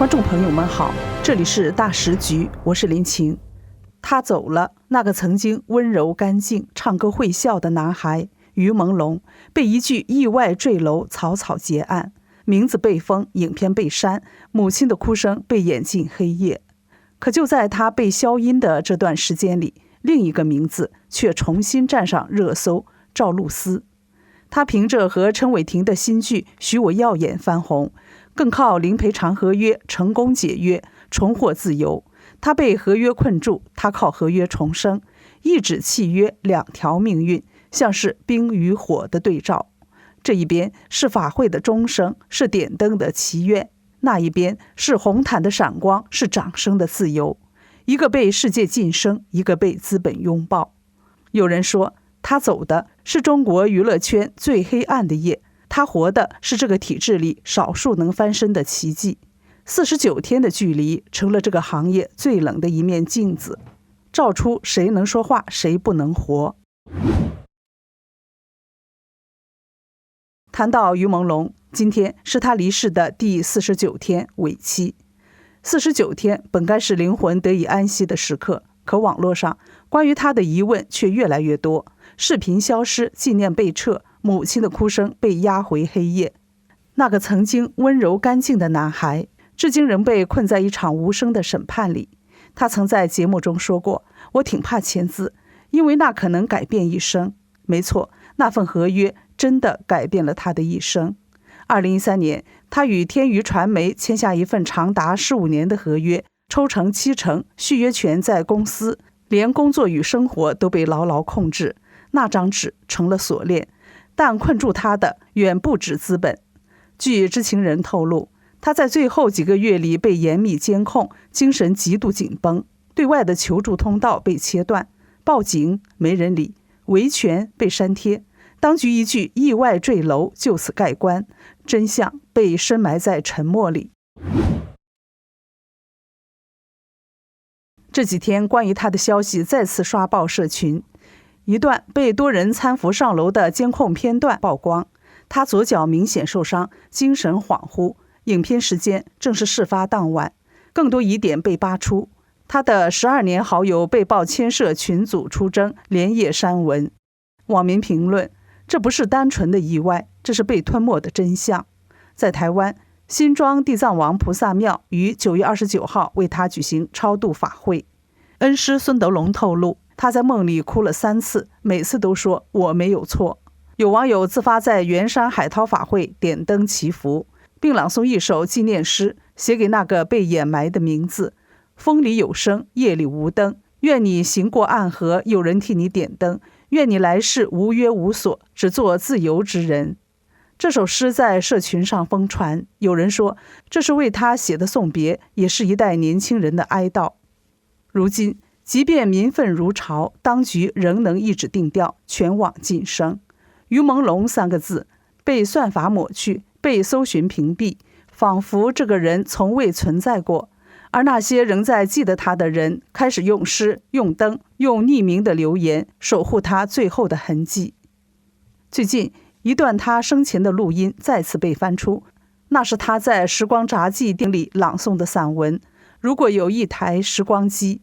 观众朋友们好，这里是大时局，我是林晴。他走了，那个曾经温柔干净、唱歌会笑的男孩于朦胧，被一句意外坠楼草草结案，名字被封，影片被删，母亲的哭声被掩进黑夜。可就在他被消音的这段时间里，另一个名字却重新站上热搜，赵露思。他凭着和陈伟霆的新剧《许我耀眼》翻红，更靠零赔偿合约成功解约，重获自由。他被合约困住，他靠合约重生。一纸契约，两条命运，像是冰与火的对照。这一边是法会的钟声，是点灯的祈愿；那一边是红毯的闪光，是掌声的自由。一个被世界晋升，一个被资本拥抱。有人说，他走的是中国娱乐圈最黑暗的夜，他活的是这个体制里少数能翻身的奇迹。49天的距离成了这个行业最冷的一面镜子，照出谁能说话，谁不能活。谈到于朦胧，今天是他离世的第49天尾期。49天本该是灵魂得以安息的时刻，可网络上关于他的疑问却越来越多，视频消失，纪念被撤，母亲的哭声被压回黑夜。那个曾经温柔干净的男孩，至今仍被困在一场无声的审判里。他曾在节目中说过，我挺怕签字，因为那可能改变一生。没错，那份合约真的改变了他的一生。2013年，他与天娱传媒签下一份长达15年的合约，抽成70%，续约权在公司，连工作与生活都被牢牢控制。那张纸成了锁链，但困住他的远不止资本。据知情人透露，他在最后几个月里被严密监控，精神极度紧绷，对外的求助通道被切断，报警没人理，维权被删帖，当局一句意外坠楼就此盖棺，真相被深埋在沉默里。这几天关于他的消息再次刷爆社群，一段被多人搀扶上楼的监控片段曝光，他左脚明显受伤，精神恍惚，影片时间正是事发当晚。更多疑点被扒出，他的12年好友被曝牵涉群组出征，连夜删文。网民评论，这不是单纯的意外，这是被吞没的真相。在台湾，新庄地藏王菩萨庙于9月29号为他举行超度法会。恩师孙德龙透露，他在梦里哭了3次，每次都说我没有错。有网友自发在圆山海涛法会点灯祈福，并朗诵一首纪念诗，写给那个被掩埋的名字：风里有声，夜里无灯，愿你行过暗河，有人替你点灯，愿你来世无约无所，只做自由之人。这首诗在社群上疯传，有人说这是为他写的送别，也是一代年轻人的哀悼。如今即便民愤如潮，当局仍能一纸定调，全网晋升。于朦胧3个字被算法抹去，被搜寻屏蔽，仿佛这个人从未存在过。而那些仍在记得他的人，开始用诗、用灯、用匿名的留言守护他最后的痕迹。最近一段他生前的录音再次被翻出，那是他在时光札记店里朗诵的散文。如果有一台时光机，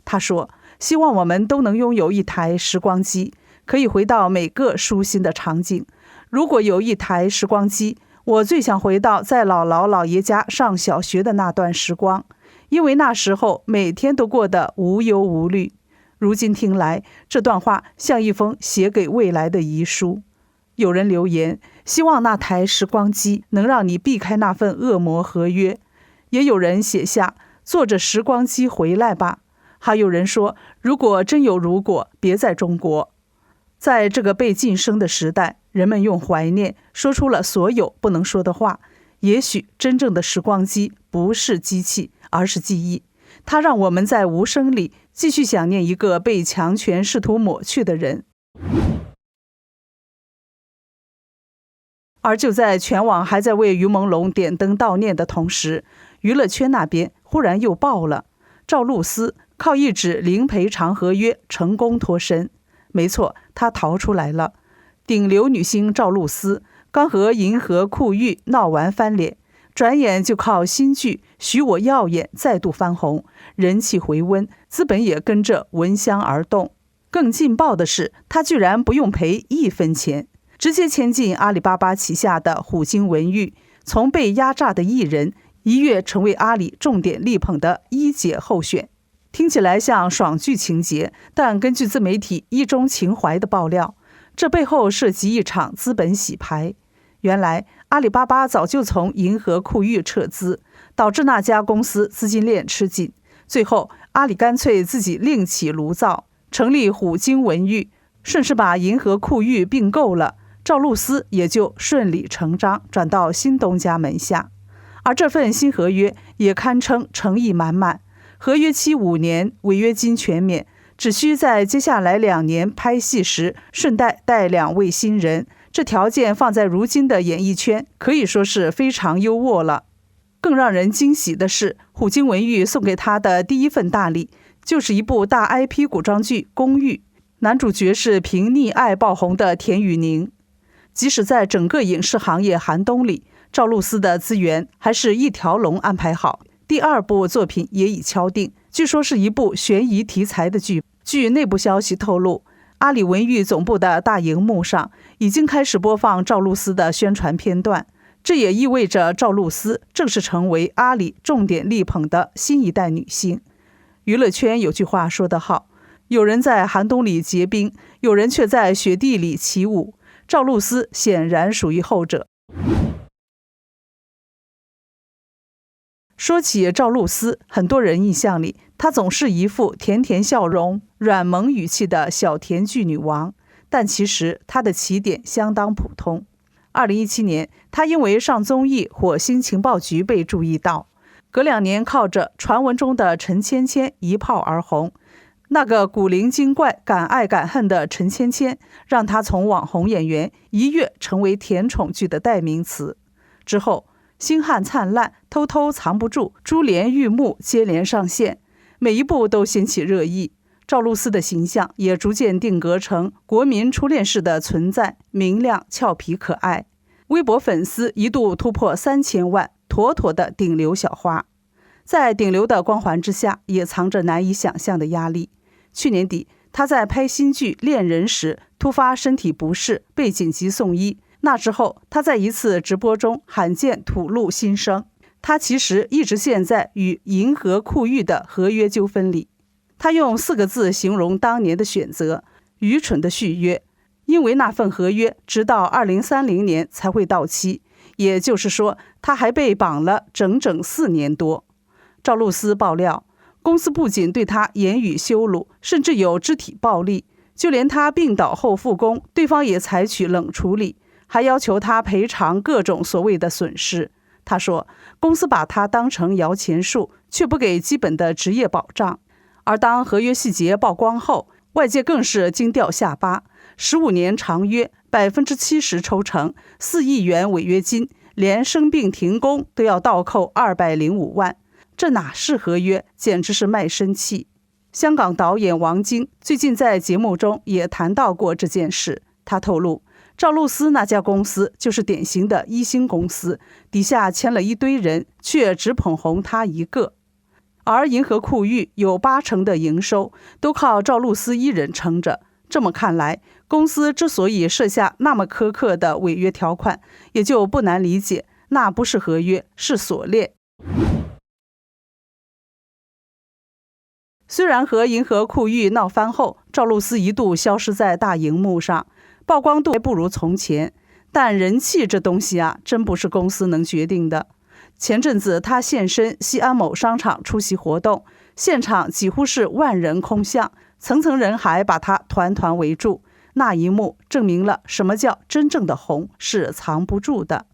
他说，希望我们都能拥有一台时光机，可以回到每个舒心的场景。如果有一台时光机，我最想回到在姥姥姥爷家上小学的那段时光，因为那时候每天都过得无忧无虑。如今听来，这段话像一封写给未来的遗书。有人留言，希望那台时光机能让你避开那份恶魔合约。也有人写下，坐着时光机回来吧。还有人说，如果真有如果，别在中国。在这个被晋升的时代，人们用怀念说出了所有不能说的话。也许真正的时光机不是机器，而是记忆，它让我们在无声里继续想念一个被强权试图抹去的人。而就在全网还在为于朦胧点灯悼念的同时，娱乐圈那边忽然又爆了，赵露思靠一纸零赔偿合约成功脱身。没错，她逃出来了。顶流女星赵露思刚和银河酷玉闹完翻脸，转眼就靠新剧《许我耀眼》再度翻红，人气回温，资本也跟着闻香而动。更劲爆的是，他居然不用赔1分钱，直接签进阿里巴巴旗下的虎鲸文娱，从被压榨的艺人一跃成为阿里重点力捧的1姐候选。听起来像爽剧情节，但根据自媒体一中情怀的爆料，这背后涉及一场资本洗牌。原来阿里巴巴早就从银河酷娱撤资，导致那家公司资金链吃紧，最后阿里干脆自己另起炉灶，成立虎鲸文娱，顺势把银河酷娱并购了，赵露思也就顺理成章转到新东家门下。而这份新合约也堪称诚意满满，合约期5年，违约金全免，只需在接下来2年拍戏时顺带2位新人，这条件放在如今的演艺圈可以说是非常优渥了。更让人惊喜的是，虎鲸文娱送给他的第一份大礼就是一部大 IP 古装剧《公寓》，男主角是凭溺爱爆红的田雨宁。即使在整个影视行业寒冬里，赵露思的资源还是一条龙安排好，第2部作品也已敲定，据说是一部悬疑题材的剧。据内部消息透露，阿里文娱总部的大荧幕上已经开始播放赵露思的宣传片段，这也意味着赵露思正式成为阿里重点力捧的新一代女星。娱乐圈有句话说得好，有人在寒冬里结冰，有人却在雪地里起舞，赵露思显然属于后者。说起赵露思，很多人印象里她总是一副甜甜笑容、软萌语气的小甜剧女王，但其实她的起点相当普通。2017年，她因为上综艺《火星情报局》被注意到，隔2年靠着传闻中的陈芊芊一炮而红。那个古灵精怪、敢爱敢恨的陈芊芊，让她从网红演员一跃成为甜宠剧的代名词。之后星汉灿烂、偷偷藏不住、珠帘玉幕接连上线，每一部都掀起热议。赵露思的形象也逐渐定格成国民初恋式的存在，明亮、俏皮、可爱。微博粉丝一度突破3000万，妥妥的顶流小花。在顶流的光环之下，也藏着难以想象的压力。去年底，她在拍新剧《恋人》时突发身体不适，被紧急送医。那之后，他在一次直播中罕见吐露心声，他其实一直陷在与银河酷娱的合约纠纷里。他用4个字形容当年的选择：愚蠢的续约。因为那份合约直到2030年才会到期，也就是说，他还被绑了整整4年多。赵露思爆料，公司不仅对他言语羞辱，甚至有肢体暴力，就连他病倒后复工，对方也采取冷处理，还要求他赔偿各种所谓的损失。他说，公司把他当成摇钱树，却不给基本的职业保障。而当合约细节曝光后，外界更是惊掉下巴。15年长约，70%抽成，4亿元违约金，连生病停工都要倒扣205万，这哪是合约，简直是卖身契。香港导演王晶最近在节目中也谈到过这件事，他透露，赵露思那家公司就是典型的1星公司，底下签了一堆人，却只捧红他一个。而银河酷娱有80%的营收都靠赵露思一人撑着。这么看来，公司之所以设下那么苛刻的违约条款，也就不难理解，那不是合约，是锁链。虽然和银河酷娱闹翻后，赵露思一度消失在大荧幕上，曝光度还不如从前，但人气这东西啊，真不是公司能决定的。前阵子她现身西安某商场出席活动，现场几乎是万人空巷，层层人海把她团团围住。那一幕证明了什么叫真正的红是藏不住的。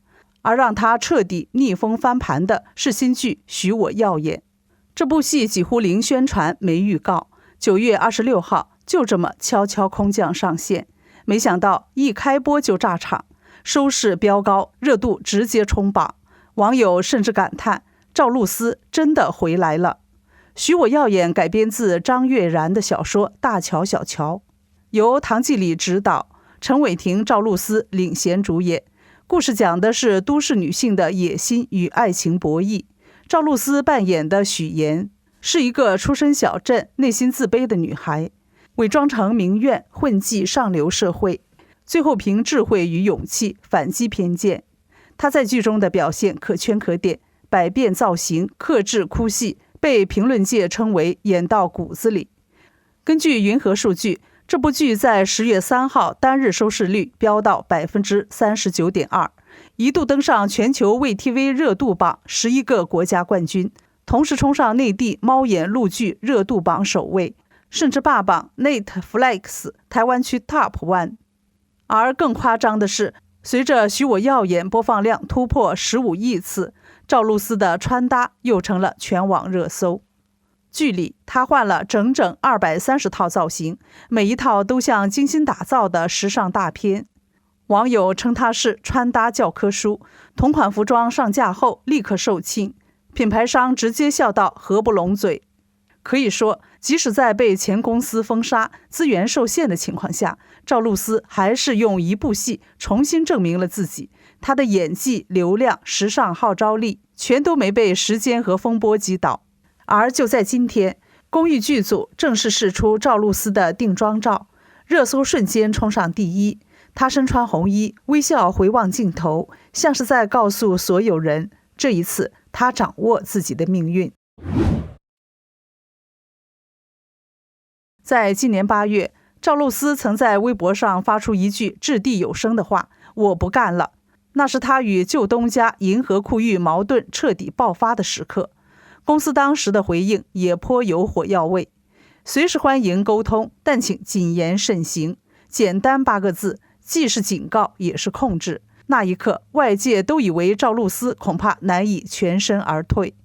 而让她彻底逆风翻盘的是新剧《许我耀眼》。这部戏几乎零宣传没预告，9月26号就这么悄悄空降上线，没想到一开播就炸场，收视飙高，热度直接冲榜。网友甚至感叹，赵露思真的回来了。许我耀眼改编自张悦然的小说《大乔小乔》，由唐季礼执导，陈伟霆、赵露思领衔主演。故事讲的是都市女性的野心与爱情博弈。赵露思扮演的许妍是一个出身小镇、内心自卑的女孩，伪装成名媛混迹上流社会，最后凭智慧与勇气反击偏见。她在剧中的表现可圈可点，百变造型、克制哭戏，被评论界称为演到骨子里。根据云和数据，这部剧在10月3号单日收视率飙到 39.2%， 一度登上全球 VTV 热度榜11个国家冠军，同时冲上内地猫眼陆剧热度榜首位，甚至霸榜 Netflix 台湾区 Top 1。 而更夸张的是，随着《许我耀眼》播放量突破15亿次，赵露思的穿搭又成了全网热搜。剧里她换了整整230套造型，每一套都像精心打造的时尚大片。网友称她是穿搭教科书，同款服装上架后立刻售罄，品牌商直接笑到合不拢嘴。可以说，即使在被前公司封杀、资源受限的情况下，赵露思还是用一部戏重新证明了自己。她的演技、流量、时尚号召力全都没被时间和风波击倒。而就在今天，公益剧组正式释出赵露思的定妆照，热搜瞬间冲上第一。她身穿红衣，微笑回望镜头，像是在告诉所有人，这一次她掌握自己的命运。在今年8月，赵露思曾在微博上发出一句掷地有声的话：“我不干了。”那是她与旧东家银河酷寓矛盾彻底爆发的时刻。公司当时的回应也颇有火药味：随时欢迎沟通，但请谨言慎行。简单8个字，既是警告也是控制。那一刻，外界都以为赵露思恐怕难以全身而退。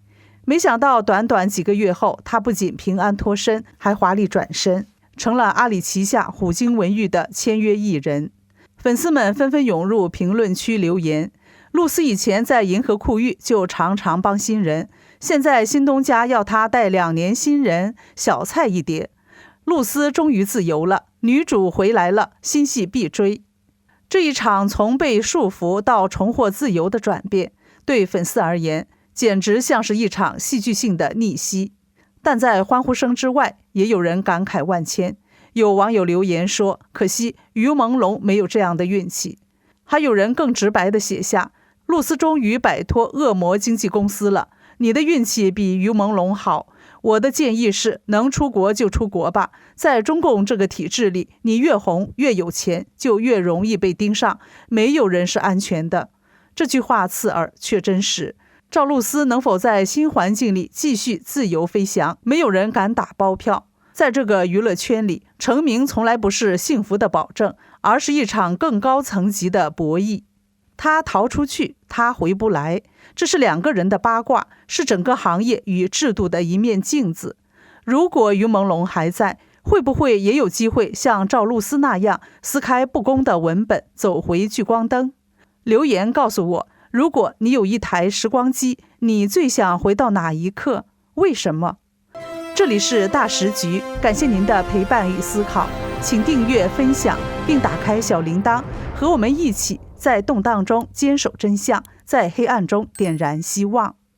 没想到短短几个月后，她不仅平安脱身，还华丽转身，成了阿里旗下虎鲸文娱的签约艺人。粉丝们纷纷涌入评论区留言：露思以前在银河酷寓就常常帮新人，现在新东家要她带2年新人，小菜一碟。露思终于自由了，女主回来了，新戏必追。这一场从被束缚到重获自由的转变，对粉丝而言简直像是一场戏剧性的逆袭。但在欢呼声之外，也有人感慨万千。有网友留言说，可惜于朦胧没有这样的运气。还有人更直白地写下，露思终于摆脱恶魔经纪公司了，你的运气比于朦胧好。我的建议是，能出国就出国吧，在中共这个体制里，你越红越有钱，就越容易被盯上，没有人是安全的。这句话刺耳却真实。赵露思能否在新环境里继续自由飞翔，没有人敢打包票。在这个娱乐圈里，成名从来不是幸福的保证，而是一场更高层级的博弈。他逃出去，他回不来，这是2个人的八卦，是整个行业与制度的一面镜子。如果于朦胧还在，会不会也有机会像赵露思那样撕开不公的文本，走回聚光灯？留言告诉我，如果你有一台时光机，你最想回到哪一刻？为什么？这里是大时局，感谢您的陪伴与思考，请订阅、分享并打开小铃铛，和我们一起在动荡中坚守真相，在黑暗中点燃希望。